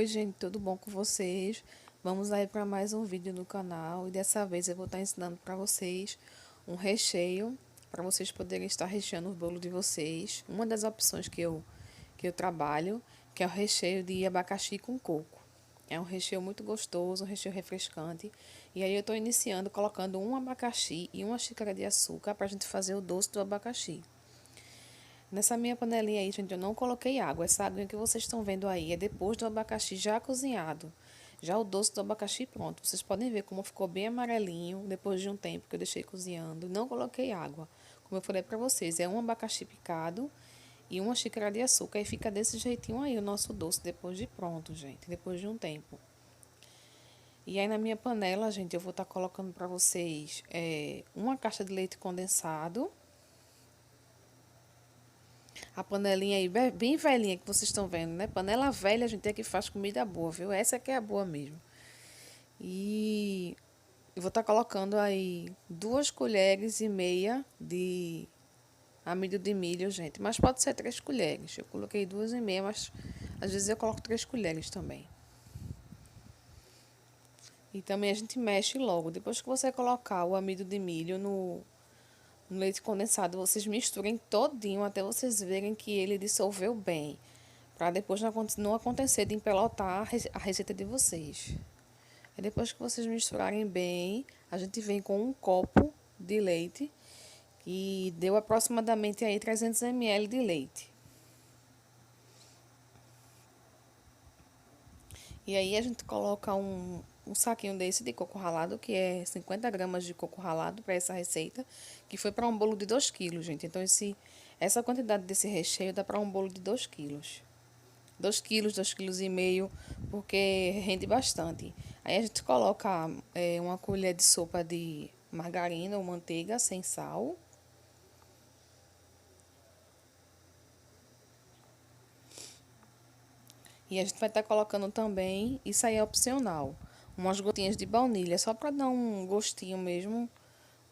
Oi, gente, tudo bom com vocês? Vamos aí para mais um vídeo no canal e dessa vez eu vou estar ensinando para vocês um recheio para vocês poderem estar recheando o bolo de vocês. Uma das opções que eu trabalho, que é o recheio de abacaxi com coco. É um recheio muito gostoso, um recheio refrescante. E aí eu estou iniciando colocando um abacaxi e uma xícara de açúcar para a gente fazer o doce do abacaxi. Nessa minha panelinha aí, gente, eu não coloquei água. Essa água que vocês estão vendo aí é depois do abacaxi já cozinhado. Já o doce do abacaxi pronto. Vocês podem ver como ficou bem amarelinho depois de um tempo que eu deixei cozinhando. Não coloquei água. Como eu falei pra vocês, é um abacaxi picado e uma xícara de açúcar. E fica desse jeitinho aí o nosso doce depois de pronto, gente. Depois de um tempo. E aí na minha panela, gente, eu vou estar colocando pra vocês uma caixa de leite condensado. A panelinha aí, bem velhinha que vocês estão vendo, né? Panela velha, a gente é que faz comida boa, viu? Essa que é a boa mesmo. E eu vou estar colocando aí 2,5 colheres de amido de milho, gente. Mas pode ser 3 colheres. Eu coloquei 2,5, mas às vezes eu coloco 3 colheres também. E também a gente mexe logo. Depois que você colocar o amido de milho no leite condensado, vocês misturem todinho até vocês verem que ele dissolveu bem. Para depois não acontecer de empelotar a receita de vocês. Aí depois que vocês misturarem bem, a gente vem com um copo de leite, que deu aproximadamente aí 300 ml de leite. E aí a gente coloca um saquinho desse de coco ralado, que é 50 gramas de coco ralado para essa receita, que foi para um bolo de 2 quilos, gente. Então essa quantidade desse recheio dá para um bolo de 2 quilos. 2,5 kg, porque rende bastante. Aí a gente coloca uma colher de sopa de margarina ou manteiga sem sal. E a gente vai estar colocando também, isso aí é opcional, umas gotinhas de baunilha, só para dar um gostinho mesmo,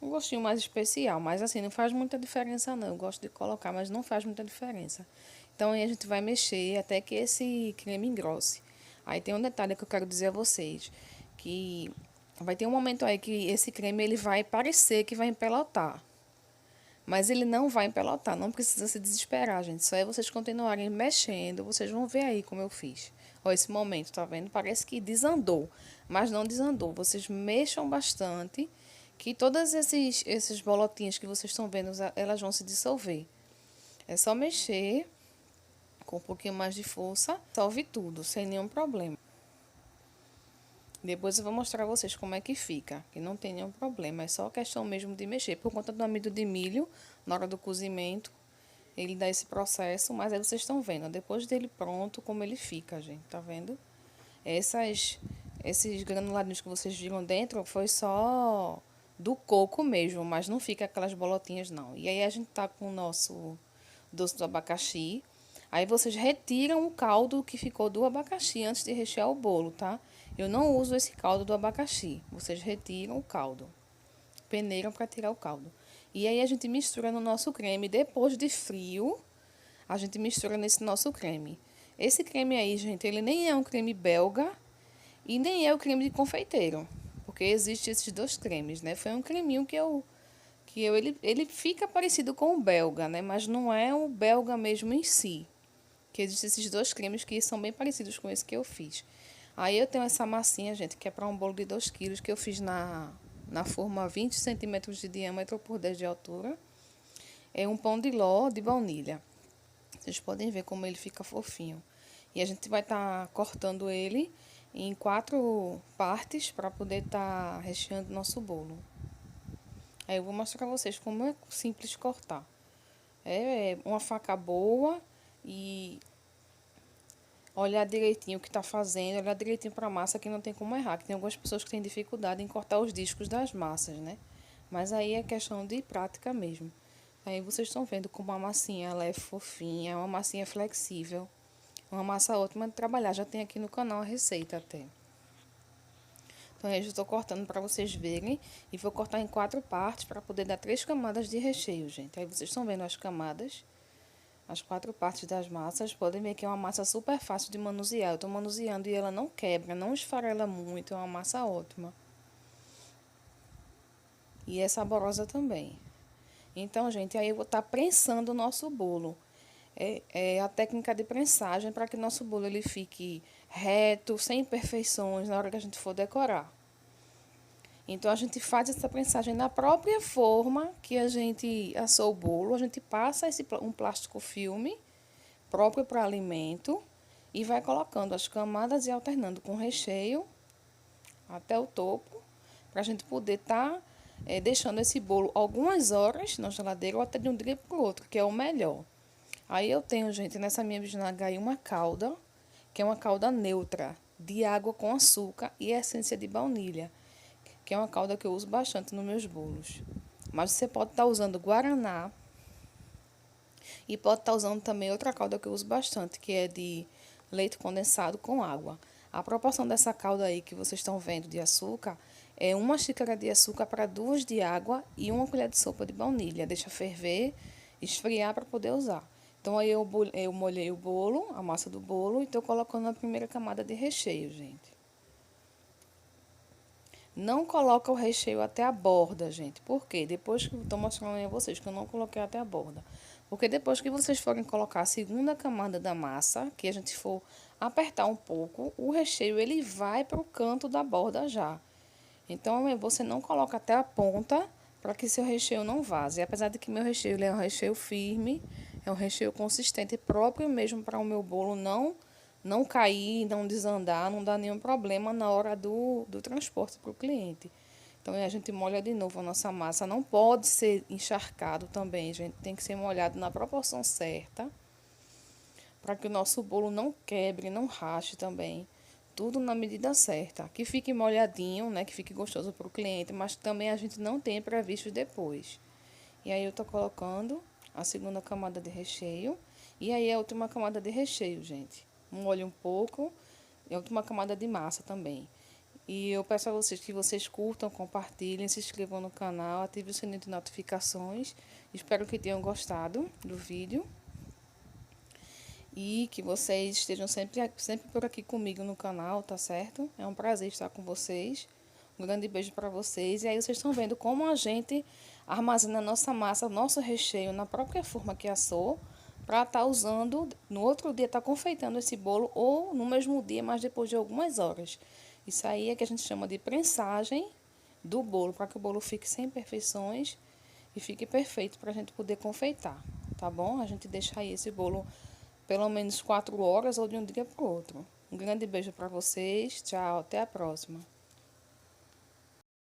um gostinho mais especial. Mas assim, não faz muita diferença não, eu gosto de colocar, mas não faz muita diferença. Então aí a gente vai mexer até que esse creme engrosse. Aí tem um detalhe que eu quero dizer a vocês, que vai ter um momento aí que esse creme ele vai parecer que vai empelotar. Mas ele não vai empelotar, não precisa se desesperar, gente. Só é vocês continuarem mexendo, vocês vão ver aí como eu fiz. Ó, esse momento, tá vendo? Parece que desandou, mas não desandou. Vocês mexam bastante, que todas esses bolotinhos que vocês estão vendo, elas vão se dissolver. É só mexer com um pouquinho mais de força, dissolve tudo, sem nenhum problema. Depois eu vou mostrar a vocês como é que fica, que não tem nenhum problema, é só questão mesmo de mexer. Por conta do amido de milho, na hora do cozimento, ele dá esse processo, mas aí vocês estão vendo, depois dele pronto, como ele fica, gente, tá vendo? Esses granuladinhos que vocês viram dentro foi só do coco mesmo, mas não fica aquelas bolotinhas não. E aí a gente tá com o nosso doce do abacaxi. Aí vocês retiram o caldo que ficou do abacaxi antes de rechear o bolo, tá? Eu não uso esse caldo do abacaxi. Vocês retiram o caldo. Peneiram para tirar o caldo. E aí a gente mistura no nosso creme. Depois de frio, a gente mistura nesse nosso creme. Esse creme aí, gente, ele nem é um creme belga e nem é o creme de confeiteiro. Porque existe esses dois cremes, né? Foi um creminho ele fica parecido com o belga, né? Mas não é o belga mesmo em si. Que existem esses dois cremes que são bem parecidos com esse que eu fiz. Aí eu tenho essa massinha, gente, que é para um bolo de 2 quilos, que eu fiz na forma 20 centímetros de diâmetro por 10 de altura. É um pão de ló de baunilha. Vocês podem ver como ele fica fofinho. E a gente vai estar cortando ele em 4 partes para poder estar recheando nosso bolo. Aí eu vou mostrar pra vocês como é simples cortar. É uma faca boa e olhar direitinho o que tá fazendo, olhar direitinho pra massa que não tem como errar. Que tem algumas pessoas que têm dificuldade em cortar os discos das massas, né? Mas aí é questão de prática mesmo. Aí vocês estão vendo como a massinha ela é fofinha, é uma massinha flexível. Uma massa ótima de trabalhar. Já tem aqui no canal a receita até. Então, eu já estou cortando para vocês verem. E vou cortar em 4 partes para poder dar 3 camadas de recheio, gente. Aí vocês estão vendo as camadas. as 4 partes das massas. Podem ver que é uma massa super fácil de manusear. Eu estou manuseando e ela não quebra, não esfarela muito, é uma massa ótima. E é saborosa também. Então, gente, aí eu vou estar prensando o nosso bolo. É a técnica de prensagem para que nosso bolo ele fique reto, sem imperfeições na hora que a gente for decorar. Então, a gente faz essa prensagem na própria forma que a gente assou o bolo. A gente passa um plástico filme próprio para alimento e vai colocando as camadas e alternando com recheio até o topo, para a gente poder estar deixando esse bolo algumas horas na geladeira ou até de um dia para o outro, que é o melhor. Aí eu tenho, gente, nessa minha bisnaga aí uma calda, que é uma calda neutra, de água com açúcar e essência de baunilha, que é uma calda que eu uso bastante nos meus bolos. Mas você pode estar usando guaraná e pode estar usando também outra calda que eu uso bastante, que é de leite condensado com água. A proporção dessa calda aí que vocês estão vendo de açúcar é 1 xícara de açúcar para 2 de água e 1 colher de sopa de baunilha. Deixa ferver, esfriar para poder usar. Então aí eu molhei o bolo, a massa do bolo, e estou colocando a primeira camada de recheio, gente. Não coloca o recheio até a borda, gente. Por quê? Depois que eu estou mostrando aí a vocês que eu não coloquei até a borda. Porque depois que vocês forem colocar a segunda camada da massa, que a gente for apertar um pouco, o recheio ele vai para o canto da borda já. Então, você não coloca até a ponta para que seu recheio não vaze. Apesar de que meu recheio ele é um recheio firme, é um recheio consistente, próprio mesmo para o meu bolo não cair, não desandar, não dar nenhum problema na hora do transporte para o cliente. Então, a gente molha de novo a nossa massa. Não pode ser encharcado também, gente. Tem que ser molhado na proporção certa, para que o nosso bolo não quebre, não rache também. Tudo na medida certa. Que fique molhadinho, né? Que fique gostoso para o cliente, mas também a gente não tem previsto depois. E aí eu tô colocando a segunda camada de recheio. E aí a última camada de recheio, gente. Molhe um pouco. E a última camada de massa também. E eu peço a vocês que vocês curtam, compartilhem, se inscrevam no canal, ativem o sininho de notificações. Espero que tenham gostado do vídeo. E que vocês estejam sempre por aqui comigo no canal, tá certo? É um prazer estar com vocês. Um grande beijo para vocês. E aí vocês estão vendo como a gente armazena nossa massa, nosso recheio na própria forma que assou, para estar usando no outro dia, estar confeitando esse bolo ou no mesmo dia, mas depois de algumas horas. Isso aí é que a gente chama de prensagem do bolo, para que o bolo fique sem imperfeições e fique perfeito para a gente poder confeitar, tá bom? A gente deixa aí esse bolo pelo menos 4 horas ou de um dia para o outro. Um grande beijo para vocês. Tchau, até a próxima.